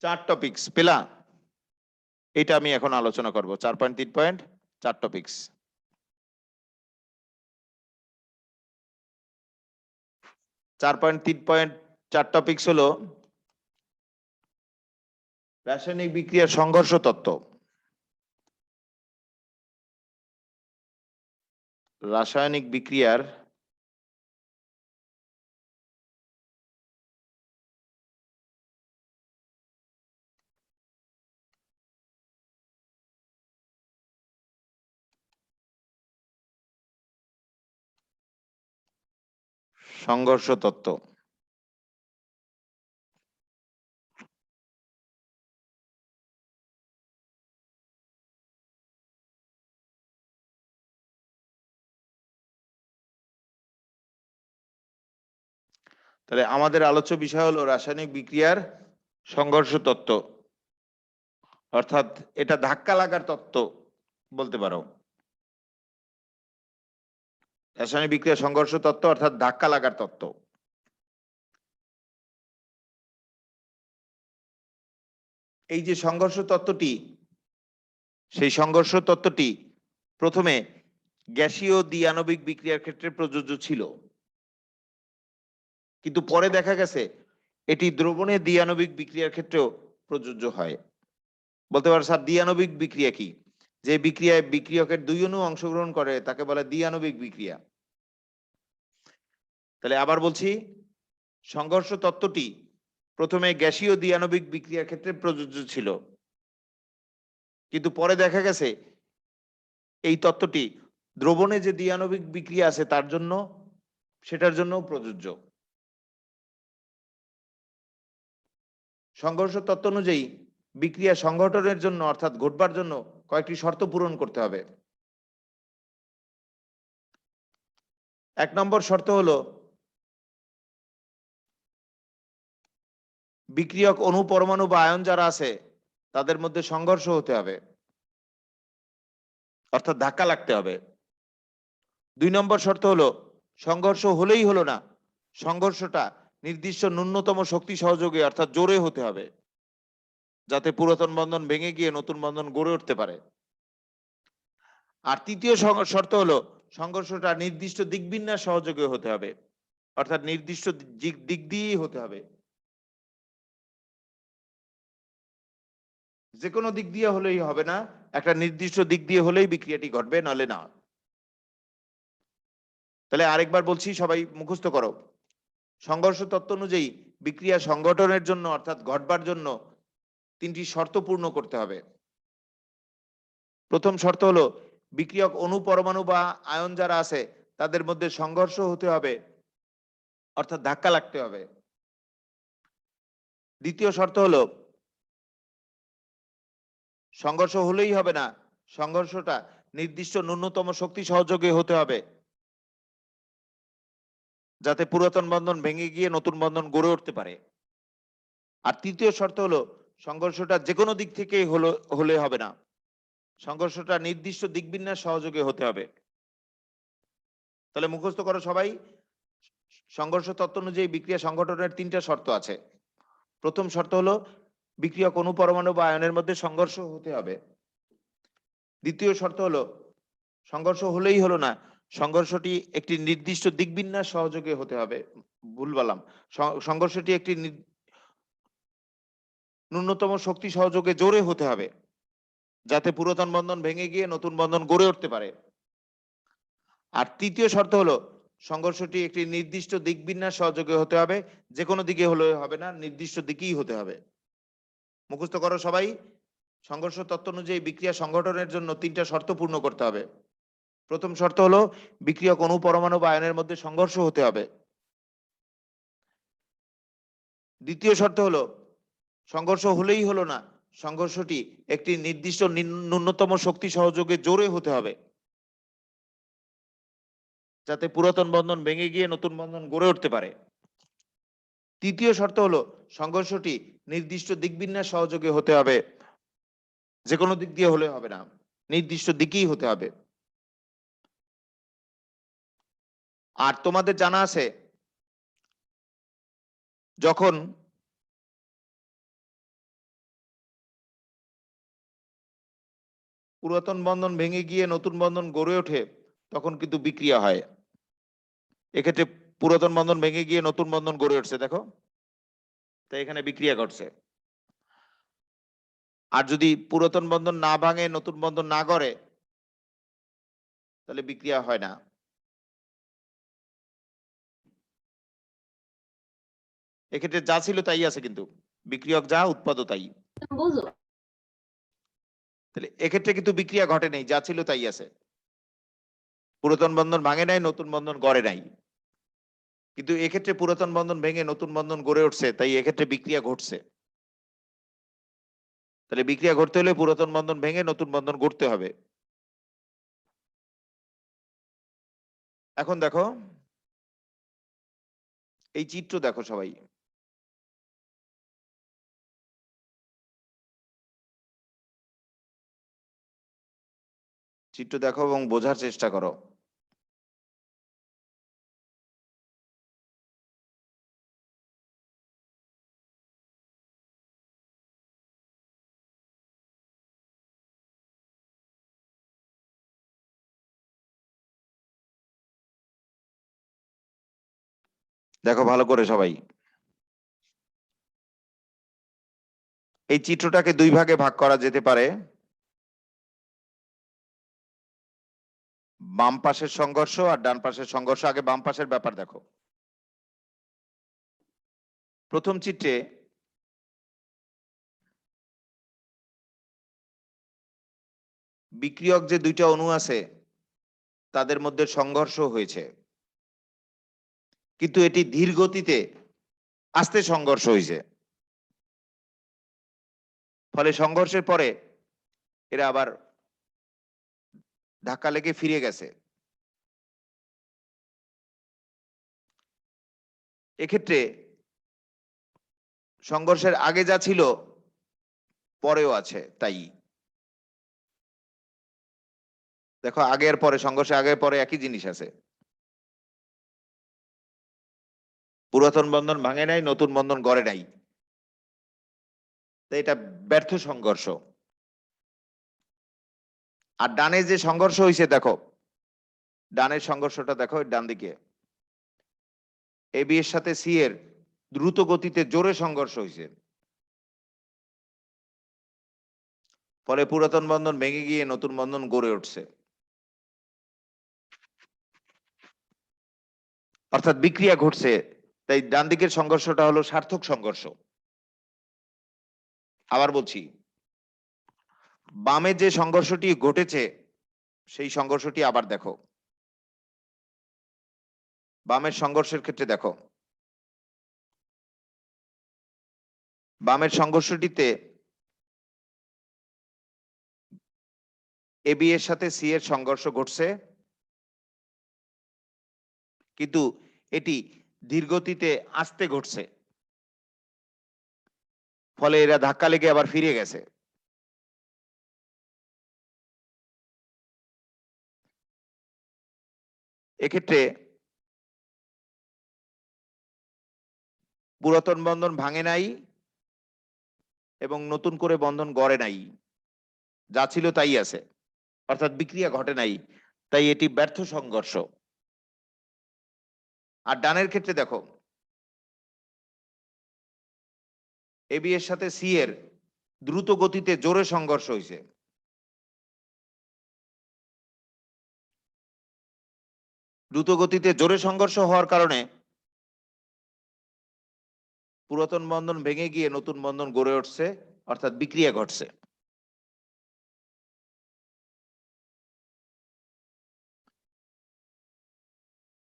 4 টপিকস পেলা। এটা আমি এখন আলোচনা করব 4.3.4 টপিকস। 4.3.4 টপিকস হলো রাসায়নিক বিক্রিয়ার সংঘর্ষ তত্ত্ব। রাসায়নিক বিক্রিয়ার সংঘর্ষ তত্ত্ব। তাহলে আমাদের আলোচ্য বিষয় হলো রাসায়নিক বিক্রিয়ার সংঘর্ষ তত্ত্ব, অর্থাৎ এটা ধাক্কা লাগার তত্ত্ব বলতে পারো। রাসায়নিক বিক্রিয়ার সংঘর্ষ তত্ত্ব অর্থাৎ ধাক্কা লাগার তত্ত্ব। এই যে সংঘর্ষ তত্ত্বটি, সেই সংঘর্ষ তত্ত্বটি প্রথমে গ্যাসীয় দ্বিআণবিক বিক্রিয়ার ক্ষেত্রে প্রযোজ্য ছিল, কিন্তু পরে দেখা গেছে এটি দ্রবণের দ্বিআণবিক বিক্রিয়ার ক্ষেত্রেও প্রযোজ্য হয়। বলতে পারো স্যার দ্বিআণবিক বিক্রিয়া কি? যে বিক্রিয়ায় বিক্রিয়কের 2 অণু অংশগ্রহণ করে তাকে বলে দ্বিআণবিক বিক্রিয়া। তাহলে আবার বলছি, সংঘর্ষ তত্ত্বটি প্রথমে গ্যাসীয় দ্বিআণবিক বিক্রিয়ার ক্ষেত্রে প্রযোজ্য ছিল, কিন্তু পরে দেখা গেছে এই তত্ত্বটি দ্রবণে যে দ্বিআণবিক বিক্রিয়া আছে তার জন্য, সেটার জন্য প্রযোজ্য। সংঘর্ষ তত্ত্ব অনুযায়ী বিক্রিয়া সংঘটনের জন্য অর্থাৎ ঘটবার জন্য কয়েকটি শর্ত পূরণ করতে হবে। 1 নম্বর শর্ত হলো বিক্রিয়ক অণু পরমাণু বা আয়ন যারা আছে তাদের মধ্যে সংঘর্ষ হতে হবে, অর্থাৎ ধাক্কা লাগতে হবে। 2 নম্বর শর্ত হলো সংঘর্ষ হলেই হলো না, সংঘর্ষটা নির্দিষ্ট ন্যূনতম শক্তি সহযোগে অর্থাৎ জোরে হতে হবে, যাতে পুরাতন বন্ধন ভেঙে গিয়ে নতুন বন্ধন গড়ে উঠতে পারে। আর 3য় শর্ত হলো সংঘর্ষটা নির্দিষ্ট দিকবিন্যাস সহযোগে হতে হবে, অর্থাৎ নির্দিষ্ট দিক দিয়েই হতে হবে। যে কোনো দিক দিয়ে হলেই হবে না, একটা নির্দিষ্ট দিক দিয়ে হলেই বিক্রিয়াটি ঘটবে, নাহলে না। তাহলে আরেকবার বলছি, সবাই মুখস্থ করো। সংঘর্ষ তত্ত্ব অনুযায়ী বিক্রিয়া সংগঠনের জন্য অর্থাৎ ঘটবার জন্য তিনটি শর্ত পূর্ণ করতে হবে। প্রথম শর্ত হলো বিক্রিয়ক অণু, পরমাণু বা আয়ন যারা আছে তাদের মধ্যে সংঘর্ষ হতে হবে, অর্থাৎ ধাক্কা লাগতে হবে। দ্বিতীয় শর্ত হলো সংঘর্ষ হলেই হবে না, সংঘর্ষটা নির্দিষ্ট ন্যূনতম শক্তি সহযোগে হতে হবে, যাতে পুরাতন বন্ধন ভেঙে গিয়ে নতুন বন্ধন গড়ে উঠতে পারে। আর তৃতীয় শর্ত হলো সংঘর্ষটা যে কোনো দিক থেকে হলে হবে না, সংঘর্ষটা নির্দিষ্ট দিকবিন্যাস সহযোগে হতে হবে। তাহলে মুখস্থ করো সবাই। সংঘর্ষ তত্ত্ব অনুযায়ী বিক্রিয়া সংগঠনের তিনটা শর্ত আছে। প্রথম শর্ত হলো বিক্রিয়ক অণু, পরমাণু বা আয়নের মধ্যে সংঘর্ষ হতে হবে। দ্বিতীয় শর্ত হলো সংঘর্ষ হলেই হলো না, সংঘর্ষটি একটি নির্দিষ্ট দিকবিন্যাস সহযোগে হতে হবে। ভুল বললাম, সংঘর্ষটি একটি ন্যূনতম শক্তি সহযোগে জোরে হতে হবে, যাতে পুরাতন বন্ধন ভেঙে গিয়ে নতুন বন্ধন গড়ে উঠতে পারে। আর তৃতীয় শর্ত হলো সংঘর্ষটি একটি নির্দিষ্ট দিকবিন্যাস সহযোগে হতে হবে, যে কোনো দিকে হলে হবে না, নির্দিষ্ট দিকেই হতে হবে। মুখস্থ করো সবাই। সংঘর্ষ তত্ত্ব অনুযায়ী বিক্রিয়া সংগঠনের জন্য তিনটা শর্ত পূর্ণ করতে হবে। প্রথম শর্ত হলো বিক্রিয়ক অণু, পরমাণু বা আয়নের মধ্যে সংঘর্ষ হতে হবে। দ্বিতীয় শর্ত হলো সংঘর্ষ হলেই হলো না, সংঘর্ষটি একটি নির্দিষ্ট ন্যূনতম শক্তি সহযোগে জোরে হতে হবে, যাতে পুরাতন বন্ধন ভেঙে গিয়ে নতুন বন্ধন গড়ে উঠতে পারে। তৃতীয় শর্ত হলো সংঘর্ষটি নির্দিষ্ট দিকবিন্যাস সহযোগে হতে হবে, যে কোনো দিক দিয়ে হলে হবে না, নির্দিষ্ট দিকেই হতে হবে। আর তোমাদের জানা আছে যখন পুরাতন বন্ধন ভেঙে গিয়ে নতুন বন্ধন গড়ে ওঠে তখন কিন্তু বিক্রিয়া হয়। এক্ষেত্রে পুরাতন বন্ধন ভেঙে গিয়ে নতুন বন্ধন গড়ে উঠছে, দেখো, তাই এখানে বিক্রিয়া ঘটছে। আর যদি পুরাতন বন্ধন না ভাঙে, নতুন বন্ধন না গড়ে, তাহলে বিক্রিয়া হয় না। এক্ষেত্রে যা ছিল তাই আছে, কিন্তু বিক্রিয়ক যা, উৎপাদও তাই। তাহলে এক্ষেত্রে কিন্তু বিক্রিয়া ঘটে নেই, যা ছিল তাই আছে। পুরাতন বন্ধন ভাঙে নাই, নতুন বন্ধন গড়ে নাই, কিন্তু এক্ষেত্রে পুরাতন বন্ধন ভেঙে নতুন বন্ধন গড়ে উঠছে, তাই এক্ষেত্রে বিক্রিয়া ঘটছে। তাহলে বিক্রিয়া ঘটতে হলে পুরাতন বন্ধন ভেঙে নতুন বন্ধন গড়তে হবে। এখন দেখো এই চিত্র, দেখো সবাই, চিত্র দেখো এবং বোঝার চেষ্টা করো। দেখো ভালো করে সবাই। এই চিত্রটাকে দুই ভাগে ভাগ করা যেতে পারে। বাম পাশের সংঘর্ষ আর ডান পাশের সংঘর্ষ। আগে বাম পাশের ব্যাপার দেখো। প্রথম চিত্রে বিক্রিয়ক যে দুইটা অণু আছে তাদের মধ্যে সংঘর্ষ হয়েছে, কিন্তু এটি ধীর গতিতে আস্তে সংঘর্ষ হয়েছে। ফলে সংঘর্ষের পরে এরা আবার ধাক্কা লেগে ফিরে গেছে। এক্ষেত্রে সংঘর্ষের আগে যা ছিল পরেও আছে, তাই দেখো আগের পরে, সংঘর্ষে আগের পরে একই জিনিস আছে। পুরাতন বন্ধন ভাঙে নাই, নতুন বন্ধন গড়ে নাই, তো এটা ব্যর্থ সংঘর্ষ। আর ডানে যে সংঘর্ষ হয়েছে দেখো, ডানের সংঘর্ষটা দেখো, ডান দিকে এ বি এর সাথে সি এর দ্রুত গতিতে জোরে সংঘর্ষ হয়েছে, ফলে পুরাতন বন্ধন ভেঙে গিয়ে নতুন বন্ধন গড়ে উঠছে। অর্থাৎ বিক্রিয়া ঘটছে, তাই ডান দিকের সংঘর্ষটা হলো সার্থক সংঘর্ষ। আবার বলছি, বামে যে সংঘর্ষটি ঘটেছে সেই সংঘর্ষটি আবার দেখো। বামের সংঘর্ষের ক্ষেত্রে দেখো, বামের সংঘর্ষটিতে এবি এর সাথে সি এর সংঘর্ষ ঘটছে, কিন্তু এটি ধীরগতিতে আস্তে ঘটছে, ফলে এরা ধাক্কা লেগে আবার ফিরে গেছে। এক্ষেত্রে পুরাতন বন্ধন ভাঙে নাই এবং নতুন করে বন্ধন গড়ে নাই, যা ছিল তাই আছে, অর্থাৎ বিক্রিয়া ঘটে নাই, তাই এটি ব্যর্থ সংঘর্ষ। আর ডানের ক্ষেত্রে দেখো, এবি এর সাথে সি এর দ্রুত গতিতে জোরে সংঘর্ষ হয়েছে, দ্রুত গতিতে জোরে সংঘর্ষ হওয়ার কারণে পুরাতন বন্ধন ভেঙে গিয়ে নতুন বন্ধন গড়ে উঠছে, অর্থাৎ বিক্রিয়া ঘটছে।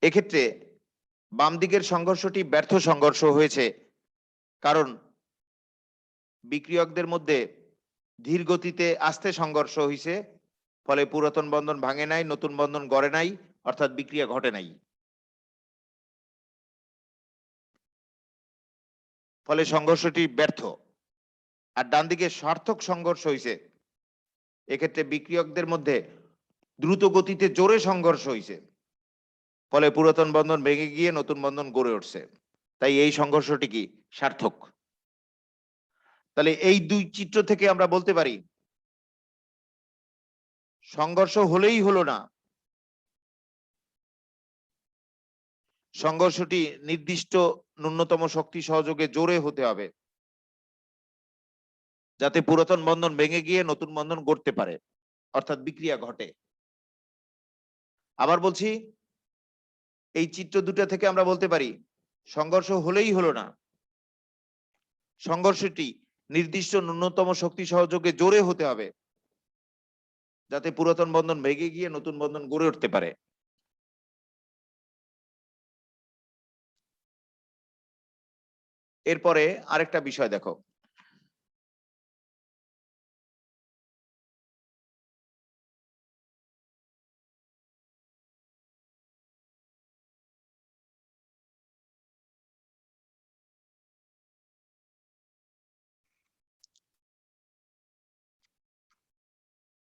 এক্ষেত্রে বাম দিকের সংঘর্ষটি ব্যর্থ সংঘর্ষ হয়েছে, কারণ বিক্রিয়কদের মধ্যে ধীর গতিতে আস্তে সংঘর্ষ হয়েছে, ফলে পুরাতন বন্ধন ভাঙে নাই, নতুন বন্ধন গড়ে নাই, অর্থাৎ বিক্রিয়া ঘটে নাই, ফলে সংঘর্ষটি ব্যর্থ। আর ডান দিকে সার্থক সংঘর্ষ হয়েছে, এক্ষেত্রে বিক্রিয়কদের মধ্যে দ্রুত গতিতে জোরে সংঘর্ষ হয়েছে, ফলে পুরাতন বন্ধন ভেঙে গিয়ে নতুন বন্ধন গড়ে উঠছে, তাই এই সংঘর্ষটি কি সার্থক। তাহলে এই দুই চিত্র থেকে আমরা বলতে পারি সংঘর্ষ হলেই হলো না, সংঘর্ষটি নির্দিষ্ট ন্যূনতম শক্তি সহযোগে জোরে হতে হবে, যাতে পুরাতন বন্ধন ভেঙে গিয়ে নতুন বন্ধন গড়তে পারে, অর্থাৎ বিক্রিয়া ঘটে। আবার বলছি, এই চিত্র দুটো থেকে আমরা বলতে পারি সংঘর্ষ হলেই হলো না, সংঘর্ষটি নির্দিষ্ট ন্যূনতম শক্তি সহযোগে জোরে হতে হবে, যাতে পুরাতন বন্ধন ভেঙে গিয়ে নতুন বন্ধন গড়ে উঠতে পারে। এরপরে আরেকটা বিষয় দেখো,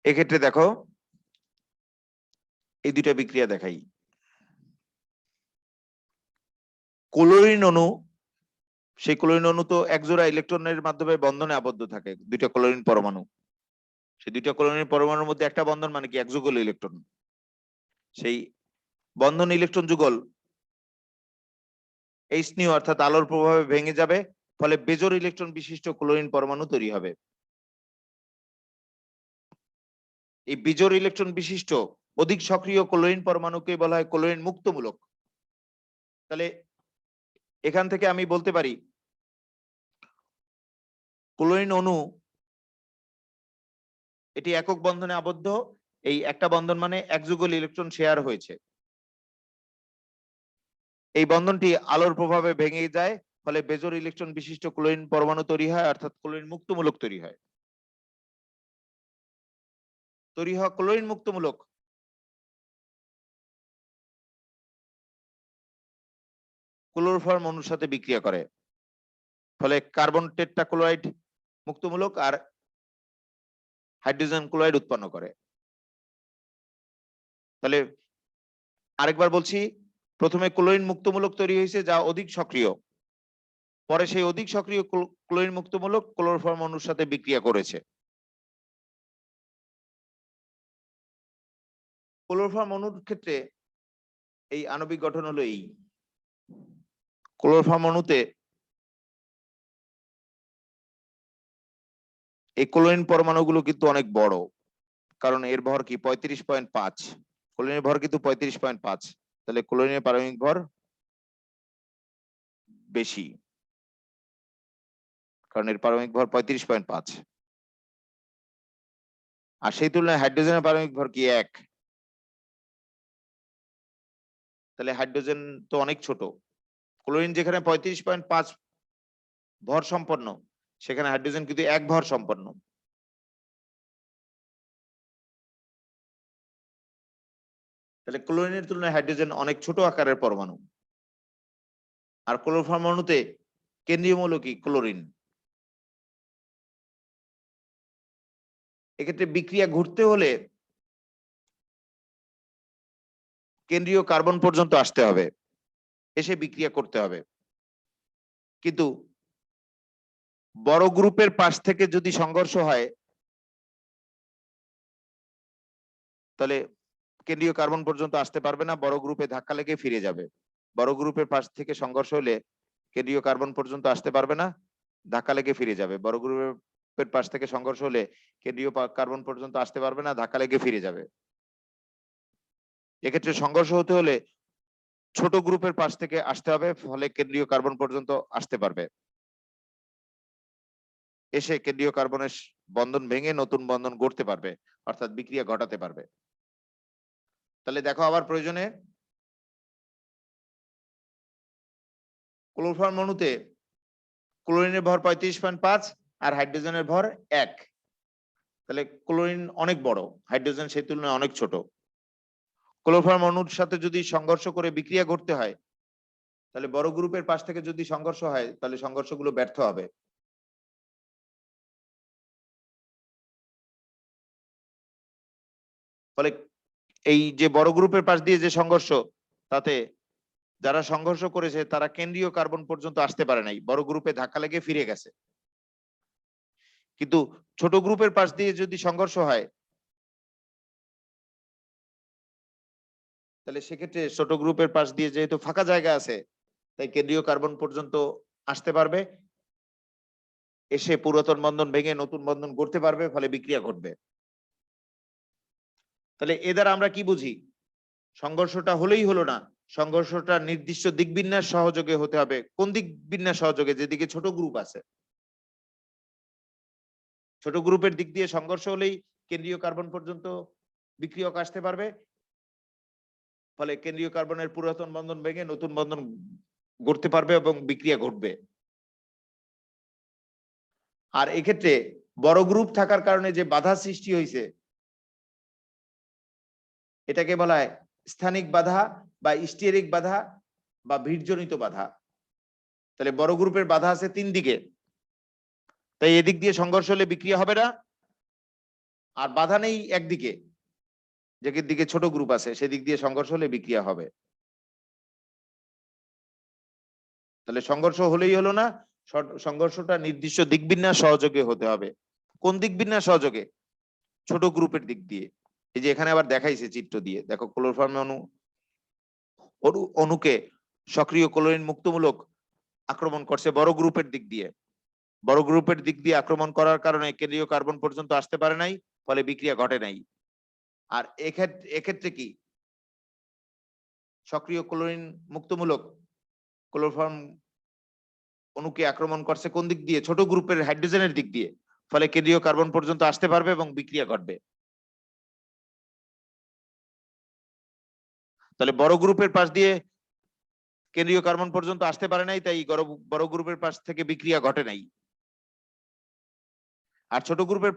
এক্ষেত্রে দেখো এই দুইটা বিক্রিয়া দেখাই। ক্লোরিন অণু, সেই ক্লোরিন অণু তো একজোড়া ইলেকট্রনের মাধ্যমে বন্ধনে আবদ্ধ থাকে, দুইটা ক্লোরিন পরমাণু, সেই দুইটা ক্লোরিন পরমাণুর মধ্যে একটা বন্ধন মানে কি এক যুগল ইলেকট্রন, সেই বন্ধন ইলেকট্রন যুগল এইচ নিউ অর্থাৎ আলোর প্রভাবে ভেঙে যাবে, ফলে বেজোড় ইলেকট্রন বিশিষ্ট ক্লোরিন পরমাণু তৈরি হবে। এই বিজোড় ইলেকট্রন বিশিষ্ট অধিক সক্রিয় ক্লোরিন পরমাণুকে বলা হয় ক্লোরিন মুক্তমূলক। তাহলে এখান থেকে আমি বলতে পারি ক্লোরিন অণু এটি একক বন্ধনে আবদ্ধ, এই একটা বন্ধন মানে এক যুগল ইলেকট্রন শেয়ার হয়েছে, এই বন্ধনটি আলোর প্রভাবে ভেঙে যায়, ফলে বেজোড় ইলেকট্রন বিশিষ্ট ক্লোরিন পরমাণু তৈরি হয়, অর্থাৎ ক্লোরিন মুক্তমূলক তৈরি হয়। তৈরি হওয়া ক্লোরিন মুক্তমূলক ক্লোরোফর্ম অণুর সাথে বিক্রিয়া করে, ফলে কার্বন টেট্রাক্লোরাইড মুক্তমূলক আর হাইড্রোজেন ক্লোরাইড উৎপন্ন করে। তাহলে আরেকবার বলছি, প্রথমে ক্লোরিন মুক্তমূলক তৈরি হয়েছে যা অধিক সক্রিয়, পরে সেই অধিক সক্রিয় ক্লোরিন মুক্তমূলক ক্লোরোফর্ম অণুর সাথে বিক্রিয়া করেছে। ক্লোরোফর্ম অণুর ক্ষেত্রে এই আণবিক গঠন হলো এই, ক্লোরোফর্ম অণুতে এই ক্লোরিন পরমাণুগুলো কিন্তু অনেক বড়, কারণ এর ভর কি 35.5, ক্লোরিনের ভর কিন্তু 35.5, তাহলে ক্লোরিনের পারমাণবিক ভর বেশি, কারণ এর পারমাণবিক ভর 35.5, আর সেই তুলনায় হাইড্রোজেনের পারমাণবিক ভর কি 1। তাহলে হাইড্রোজেন তো অনেক ছোট। ক্লোরিন যেখানে 35.5 ভর সম্পন্ন, সেখানে হাইড্রোজেন কিন্তু 1 ভর সম্পন্ন। তাহলে ক্লোরিনের তুলনায় হাইড্রোজেন অনেক ছোট আকারের পরমাণু। আর ক্লোরোফর্ম অণুতে কেন্দ্রীয় মৌল কি? ক্লোরিন। এক্ষেত্রে বিক্রিয়া ঘটতে হলে কেন্দ্রীয় কার্বন পর্যন্ত আসতে হবে, এসে বিক্রিয়া করতে হবে। কিন্তু বড় গ্রুপের পাশ থেকে যদি সংঘর্ষ হয়, তাহলে কেন্দ্রীয় কার্বন পর্যন্ত আসতে পারবে না, বড় গ্রুপে ধাক্কা লেগে ফিরে যাবে। বড় গ্রুপের পাশ থেকে সংঘর্ষ হলে কেন্দ্রীয় কার্বন পর্যন্ত আসতে পারবে না, ধাক্কা লেগে ফিরে যাবে। বড় গ্রুপের পাশ থেকে সংঘর্ষ হলে কেন্দ্রীয় কার্বন পর্যন্ত আসতে পারবে না, ধাক্কা লেগে ফিরে যাবে। এক্ষেত্রে সংঘর্ষ হতে হলে ছোট গ্রুপের পাশ থেকে আসতে হবে, ফলে কেন্দ্রীয় কার্বন পর্যন্ত আসতে পারবে, এসে কেন্দ্রীয় কার্বনের বন্ধন ভেঙে নতুন বন্ধন গড়তে পারবে, অর্থাৎ বিক্রিয়া ঘটাতে পারবে। তাহলে দেখো আবার প্রয়োজনে ক্লোরোফর্ম অণুতে ক্লোরিনের ভর 35.5 আর হাইড্রোজেনের ভর 1। তাহলে ক্লোরিন অনেক বড়, হাইড্রোজেন সেই তুলনায় অনেক ছোট। ক্লোরোফর্ম অণুর সাথে যদি সংঘর্ষ করে বিক্রিয়া করতে হয়, তাহলে বড় গ্রুপের পাশ থেকে যদি সংঘর্ষ হয়, তাহলে সংঘর্ষগুলো ব্যর্থ হবে। ফলে এই যে বড় গ্রুপের পাশ দিয়ে যে সংঘর্ষ, তাতে যারা সংঘর্ষ করেছে তারা কেন্দ্রীয় কার্বন পর্যন্ত আসতে পারে নাই, বড় গ্রুপে ধাক্কা লেগে ফিরে গেছে। কিন্তু ছোট গ্রুপের পাশ দিয়ে যদি সংঘর্ষ হয়, তাহলে সেক্ষেত্রে ছোট গ্রুপের পাশ দিয়ে যেহেতু ফাঁকা জায়গা আছে, তাই কেন্দ্রীয় কার্বন পর্যন্ত আসতে পারবে, এসে পুরাতন বন্ধন ভেঙে নতুন বন্ধন গড়তে পারবে, ফলে বিক্রিয়া ঘটবে। তাহলে এ দ্বারা আমরা কি বুঝি? সংঘর্ষটা হলেই হলো না, সংঘর্ষটা নির্দিষ্ট দিক বিন্যাস সহযোগে হতে হবে। কোন দিক বিন্যাস সহযোগে? যেদিকে ছোট গ্রুপ আছে, ছোট গ্রুপের দিক দিয়ে সংঘর্ষ হলেই কেন্দ্রীয় কার্বন পর্যন্ত বিক্রিয়ক আসতে পারবে, ফলে কেন্দ্রীয় কার্বনের পুরাতন বন্ধন ভেঙে নতুন বন্ধন গড়তে পারবে এবং বিক্রিয়া ঘটবে। আর এক্ষেত্রে বড় গ্রুপ থাকার কারণে যে বাধা সৃষ্টি হয়েছে, এটাকে বলা হয় স্থানিক বাধা বা স্টিয়ারিক বাধা বা ভিড়জনিত বাধা। তাহলে বড় গ্রুপের বাধা আছে 3 দিকে, তাই এদিক দিয়ে সংঘর্ষ হলে বিক্রিয়া হবে না। আর বাধা নেই একদিকে, যেদিক দিকে ছোট গ্রুপ আছে সেদিক দিয়ে সংঘর্ষ হলে বিক্রিয়া হবে। তাহলে সংঘর্ষ হলেই হলো না, সংঘর্ষটা নির্দিষ্ট দিক বিন্যাস সহযোগে হতে হবে। কোন দিক বিন্যাস সহযোগে? ছোট গ্রুপের দিক দিয়ে। এই যে এখানে আবার দেখাইছে চিত্র দিয়ে, দেখো ক্লোরোফর্ম অণুকে সক্রিয় ক্লোরিন মুক্তমূলক আক্রমণ করছে বড় গ্রুপের দিক দিয়ে। বড় গ্রুপের দিক দিয়ে আক্রমণ করার কারণে কেন্দ্রীয় কার্বন পর্যন্ত আসতে পারে নাই, ফলে বিক্রিয়া ঘটে নাই। আর এক্ষেত্রে কি সক্রিয় ক্লোরিন মুক্তমূলক ক্লোরোফর্ম অণুকে আক্রমণ করছে কোন দিক দিয়ে? ছোট গ্রুপের হাইড্রোজেনের দিক দিয়ে, ফলে কেন্দ্রীয় কার্বন পর্যন্ত আসতে পারবে এবং বিক্রিয়া ঘটবে। তাহলে বড় গ্রুপের পাশ দিয়ে কেন্দ্রীয় কার্বন পর্যন্ত আসতে পারে নাই, তাই বড় গ্রুপের পাশ থেকে বিক্রিয়া ঘটে নাই। আর ছোট গ্রুপের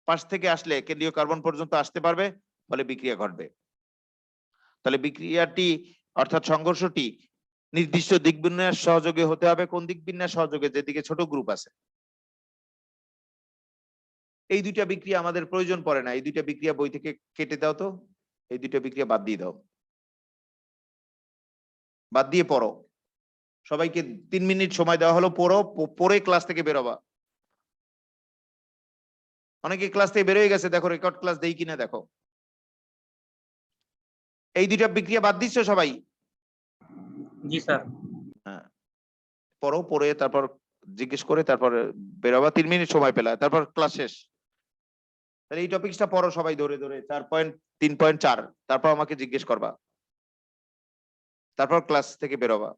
পাশ থেকে আসলে কেন্দ্রীয় কার্বন পর্যন্ত আসতে পারবে, ফলে বিক্রিয়া ঘটবে। তাহলে বিক্রিয়াটি অর্থাৎ সংঘর্ষটি নির্দিষ্ট দিক বিন্যাস সহযোগে হতে হবে। কোন দিক বিন্যাস সহযোগে? যেদিকে ছোট গ্রুপ আছে। এই দুইটা বিক্রিয়া আমাদের প্রয়োজন পড়ে না, এই দুইটা বিক্রিয়া বই থেকে কেটে দাও তো, এই দুইটা বিক্রিয়া বাদ দিয়ে দাও, বাদ দিয়ে পড়ো। সবাইকে 3 মিনিট সময় দেওয়া হলো, পড়ো, পড়ে ক্লাস থেকে বেরোবা। অনেকে ক্লাস থেকে বেরোয় গেছে, দেখো রেকর্ড ক্লাস দেই কিনা দেখো। এই দুইটা বিক্রিয়া বাদ দিচ্ছ সবাই? জি স্যার। হ্যাঁ, পড়ো, পড়ে তারপর জিজ্ঞেস করে তারপর বেরোবা। 3 মিনিট সময় পেলা, তারপর ক্লাস শেষ। তাহলে এই টপিকসটা পড়ো সবাই ধরে ধরে, 4.3.4, তারপর আমাকে জিজ্ঞেস করবা, তারপর ক্লাস থেকে বেরোবা।